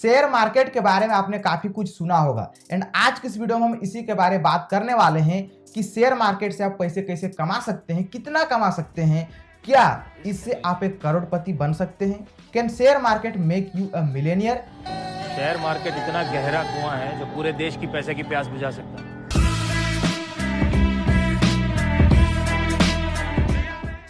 Share market के बारे में आपने काफी कुछ सुना होगा एंड आज के इस वीडियो में हम इसी के बारे में बात करने वाले हैं कि शेयर मार्केट से आप पैसे कैसे कमा सकते हैं, कितना कमा सकते हैं, क्या इससे आप एक करोड़पति बन सकते हैं। Can share market make you a millionaire. Share market इतना गहरा कुआं है जो पूरे देश की पैसे की प्यास बुझा सकता है।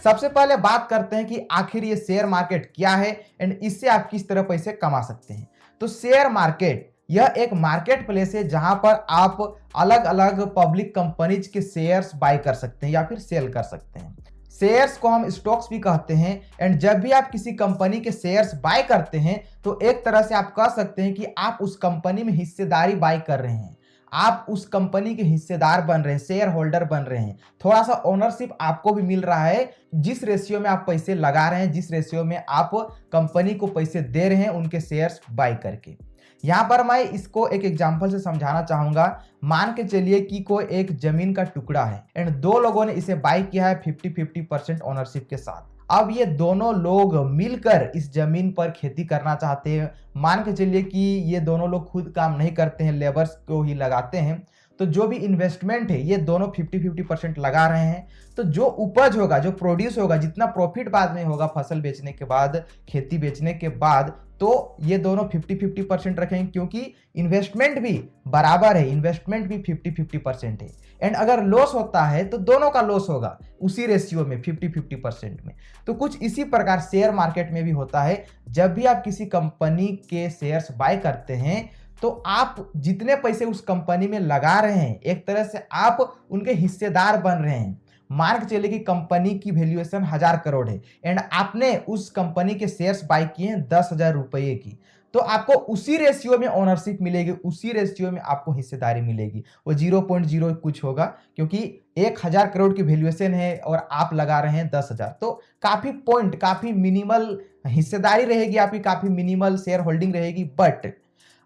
सबसे पहले बात करते हैं कि आखिर ये शेयर मार्केट क्या है एंड इससे आप किस तरह पैसे कमा सकते हैं। तो शेयर मार्केट यह एक मार्केट प्लेस है जहां पर आप अलग अलग पब्लिक कंपनीज के शेयर्स बाय कर सकते हैं या फिर सेल कर सकते हैं। शेयर्स को हम स्टॉक्स भी कहते हैं एंड जब भी आप किसी कंपनी के शेयर्स बाय करते हैं तो एक तरह से आप कह सकते हैं कि आप उस कंपनी में हिस्सेदारी बाय कर रहे हैं, आप उस कंपनी के हिस्सेदार बन रहे हैं, शेयर होल्डर बन रहे हैं। थोड़ा सा ओनरशिप आपको भी मिल रहा है। जिस रेशियो में आप पैसे लगा रहे हैं, जिस रेशियो में आप कंपनी को पैसे दे रहे हैं उनके शेयर्स बाय करके। यहां पर मैं इसको एक एग्जांपल से समझाना चाहूंगा। मान के चलिए कि कोई एक जमीन का टुकड़ा है एंड दो लोगों ने इसे बाय किया है 50-50% ओनरशिप के साथ। अब ये दोनों लोग मिलकर इस जमीन पर खेती करना चाहते हैं। मान के चलिए कि ये दोनों लोग खुद काम नहीं करते हैं, लेबर्स को ही लगाते हैं। तो जो भी इन्वेस्टमेंट है ये दोनों 50-50% लगा रहे हैं। तो जो उपज होगा, जो प्रोड्यूस होगा, जितना प्रॉफिट बाद में होगा फसल बेचने के बाद, खेती बेचने के बाद, तो ये दोनों 50-50% रखेंगे क्योंकि इन्वेस्टमेंट भी बराबर है, इन्वेस्टमेंट भी 50-50% है। एंड अगर लॉस होता है तो दोनों का लॉस होगा उसी रेशियो में 50-50% में। तो कुछ इसी प्रकार शेयर मार्केट में भी होता है। जब भी आप किसी कंपनी के शेयर्स बाय करते हैं तो आप जितने पैसे उस कंपनी में लगा रहे हैं एक तरह से आप उनके हिस्सेदार बन रहे हैं। मान के चलिए कि कंपनी की वैल्यूएशन 1000 करोड़ है एंड आपने उस कंपनी के शेयर्स बाय किए हैं 10,000 रुपए की, तो आपको उसी रेशियो में ओनरशिप मिलेगी, उसी रेशियो में आपको हिस्सेदारी मिलेगी। वो 0.0 कुछ होगा क्योंकि 1000 करोड़ की वैल्यूएशन है और आप लगा रहे हैं 10,000। तो काफी मिनिमल हिस्सेदारी रहेगी आपकी, काफी मिनिमल शेयर होल्डिंग रहेगी। बट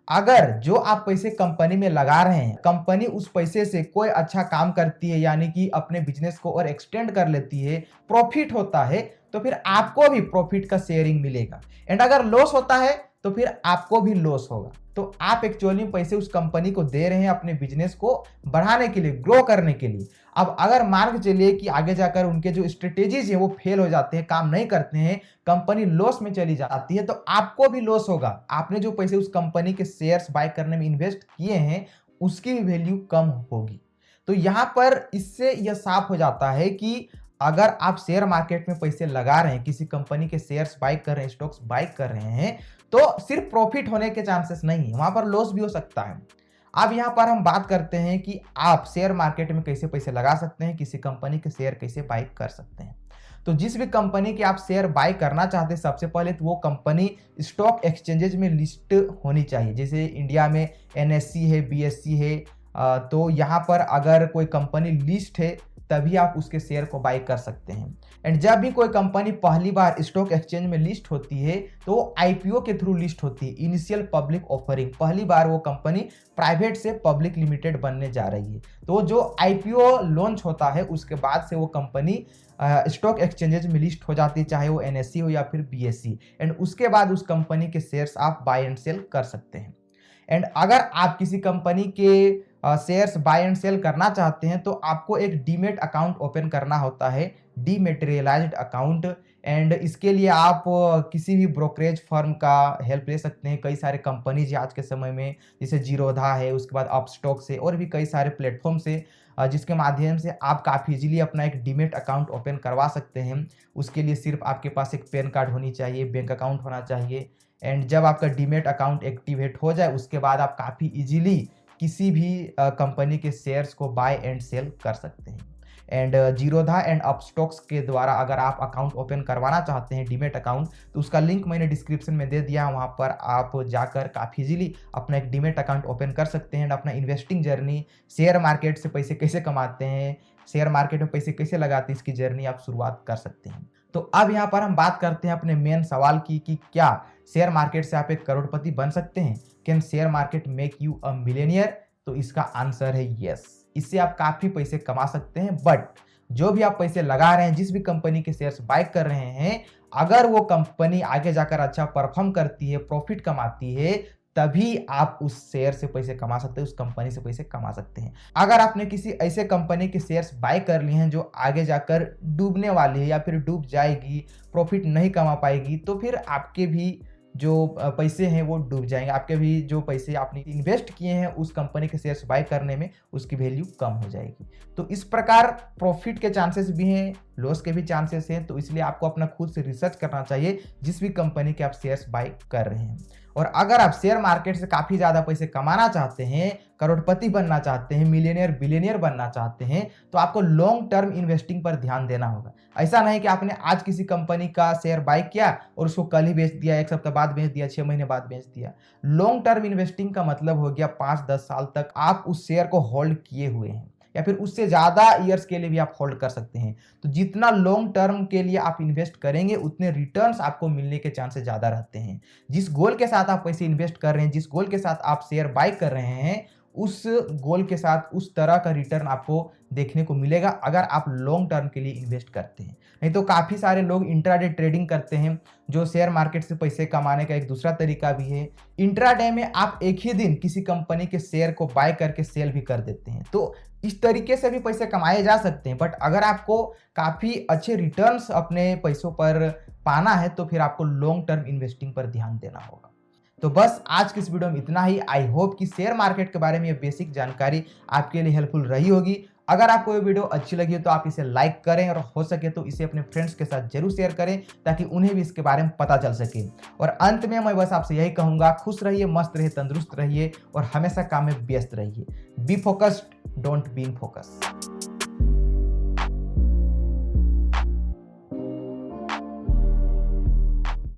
अगर जो आप पैसे कंपनी में लगा रहे हैं, कंपनी उस पैसे से कोई अच्छा काम करती है, यानी कि अपने बिजनेस को और एक्सटेंड कर लेती है, प्रॉफिट होता है, तो फिर आपको भी प्रॉफिट का शेयरिंग मिलेगा। एंड अगर लॉस होता है तो फिर आपको भी लॉस होगा। तो आप एक्चुअली पैसे उस कंपनी को दे रहे हैं अपने बिजनेस को बढ़ाने के लिए, ग्रो करने के लिए। अब अगर मान के चलिए कि आगे जाकर उनके जो स्ट्रेटेजीज है वो फेल हो जाते हैं, काम नहीं करते हैं, कंपनी लॉस में चली जाती है, तो आपको भी लॉस होगा। आपने जो पैसे उस कंपनी के शेयर्स बाय करने में इन्वेस्ट किए हैं उसकी भी वैल्यू कम होगी। तो यहां पर इससे यह साफ हो जाता है कि अगर आप शेयर मार्केट में पैसे लगा रहे हैं, किसी कंपनी के शेयर्स बाय कर रहे हैं, स्टॉक्स बाय कर रहे हैं, तो सिर्फ प्रॉफिट होने के चांसेस नहीं है, वहां पर लॉस भी हो सकता है। अब यहां पर हम बात करते हैं कि आप शेयर मार्केट में कैसे पैसे लगा सकते हैं, किसी कंपनी के शेयर कैसे बाय कर सकते हैं। तो जिस भी कंपनी के आप शेयर बाय करना चाहते हैं, सबसे पहले तो वो कंपनी स्टॉक एक्सचेंजेज में लिस्ट होनी चाहिए। जैसे इंडिया में NSE है, BSE है, तो यहाँ पर अगर कोई कंपनी लिस्ट है तभी आप उसके शेयर को बाय कर सकते हैं। एंड जब भी कोई कंपनी पहली बार स्टॉक एक्सचेंज में लिस्ट होती है तो वो IPO के थ्रू लिस्ट होती है, इनिशियल पब्लिक ऑफरिंग। पहली बार वो कंपनी प्राइवेट से पब्लिक लिमिटेड बनने जा रही है। तो जो IPO लॉन्च होता है उसके बाद से वो कंपनी स्टॉक एक्सचेंजेज में लिस्ट हो जाती है, चाहे वो NSE हो या फिर BSE। एंड उसके बाद उस कंपनी के शेयर्स आप बाय एंड सेल कर सकते हैं। एंड अगर आप किसी कंपनी के शेयर्स बाय एंड सेल करना चाहते हैं तो आपको एक डीमेट अकाउंट ओपन करना होता है, डीमेटेरियलाइज्ड अकाउंट। एंड इसके लिए आप किसी भी ब्रोकरेज फर्म का हेल्प ले सकते हैं। कई सारे कंपनीज आज के समय में, जैसे जीरोधा है, उसके बाद अपस्टॉक से, और भी कई सारे प्लेटफॉर्म से, जिसके माध्यम से आप काफ़ी इजीली अपना एक डीमेट अकाउंट ओपन करवा सकते हैं। उसके लिए सिर्फ आपके पास एक पैन कार्ड होनी चाहिए, बैंक अकाउंट होना चाहिए। एंड जब आपका डीमेट अकाउंट एक्टिवेट हो जाए उसके बाद आप काफ़ी इजीली किसी भी कंपनी के शेयर्स को बाय एंड सेल कर सकते हैं। एंड जीरोधा एंड अपस्टॉक्स के द्वारा अगर आप अकाउंट ओपन करवाना चाहते हैं, डीमेट अकाउंट, तो उसका लिंक मैंने डिस्क्रिप्शन में दे दिया है। वहाँ पर आप जाकर काफ़ी इजीली अपना एक डीमेट अकाउंट ओपन कर सकते हैं। अपना इन्वेस्टिंग जर्नी, शेयर मार्केट से पैसे कैसे कमाते हैं, शेयर मार्केट में पैसे कैसे लगाते हैं, इसकी जर्नी आप शुरुआत कर सकते हैं। तो अब यहाँ पर हम बात करते हैं अपने मेन सवाल की कि क्या शेयर मार्केट से आप एक करोड़पति बन सकते हैं। Can share market make you a millionaire? तो इसका आंसर है यस। इससे आप काफी पैसे कमा सकते हैं। बट जो भी आप पैसे लगा रहे हैं, जिस भी कंपनी के शेयर्स बाय कर रहे हैं, अगर वो कंपनी आगे जाकर अच्छा परफॉर्म करती है, प्रॉफिट कमाती है, तभी आप उस शेयर से पैसे कमा सकते हैं, उस कंपनी से पैसे कमा सकते हैं। अगर आपने किसी ऐसे कंपनी के शेयर्स बाय कर लिए हैं जो आगे जाकर डूबने वाली है या फिर डूब जाएगी, प्रॉफिट नहीं कमा पाएगी, तो फिर आपके भी जो पैसे हैं वो डूब जाएंगे। आपके भी जो पैसे आपने इन्वेस्ट किए हैं उस कंपनी के शेयर्स बाय करने में, उसकी वैल्यू कम हो जाएगी। तो इस प्रकार प्रॉफिट के चांसेस भी हैं, लॉस के भी चांसेस हैं। तो इसलिए आपको अपना खुद से रिसर्च करना चाहिए जिस भी कंपनी के आप शेयर्स बाय कर रहे हैं। और अगर आप शेयर मार्केट से काफ़ी ज़्यादा पैसे कमाना चाहते हैं, करोड़पति बनना चाहते हैं, मिलियनियर बिलियनियर बनना चाहते हैं, तो आपको लॉन्ग टर्म इन्वेस्टिंग पर ध्यान देना होगा। ऐसा नहीं कि आपने आज किसी कंपनी का शेयर बाय किया और उसको कल ही बेच दिया, 1 सप्ताह बाद बेच दिया, 6 महीने बाद बेच दिया। लॉन्ग टर्म इन्वेस्टिंग का मतलब हो गया 5-10 साल तक आप उस शेयर को होल्ड किए हुए हैं, या फिर उससे ज़्यादा ईयर्स के लिए भी आप होल्ड कर सकते हैं। तो जितना लॉन्ग टर्म के लिए आप इन्वेस्ट करेंगे उतने रिटर्न्स आपको मिलने के चांसेस ज़्यादा रहते हैं। जिस गोल के साथ आप पैसे इन्वेस्ट कर रहे हैं, जिस गोल के साथ आप शेयर बाय कर रहे हैं, उस गोल के साथ उस तरह का रिटर्न आपको देखने को मिलेगा अगर आप लॉन्ग टर्म के लिए इन्वेस्ट करते हैं। नहीं तो काफ़ी सारे लोग इंट्राडे ट्रेडिंग करते हैं, जो शेयर मार्केट से पैसे कमाने का एक दूसरा तरीका भी है। इंट्राडे में आप एक ही दिन किसी कंपनी के शेयर को बाय करके सेल भी कर देते हैं। तो इस तरीके से भी पैसे कमाए जा सकते हैं। बट अगर आपको काफ़ी अच्छे रिटर्न्स अपने पैसों पर पाना है तो फिर आपको लॉन्ग टर्म इन्वेस्टिंग पर ध्यान देना होगा। तो बस आज की इस वीडियो में इतना ही। आई होप कि शेयर मार्केट के बारे में ये बेसिक जानकारी आपके लिए हेल्पफुल रही होगी। अगर आपको ये वीडियो अच्छी लगी हो तो आप इसे लाइक करें और हो सके तो इसे अपने फ्रेंड्स के साथ जरूर शेयर करें ताकि उन्हें भी इसके बारे में पता चल सके। और अंत में मैं बस आपसे यही कहूँगा, खुश रहिए, मस्त रहिए, तंदुरुस्त रहिए और हमेशा काम में व्यस्त रहिए। Be focused, don't be in focus.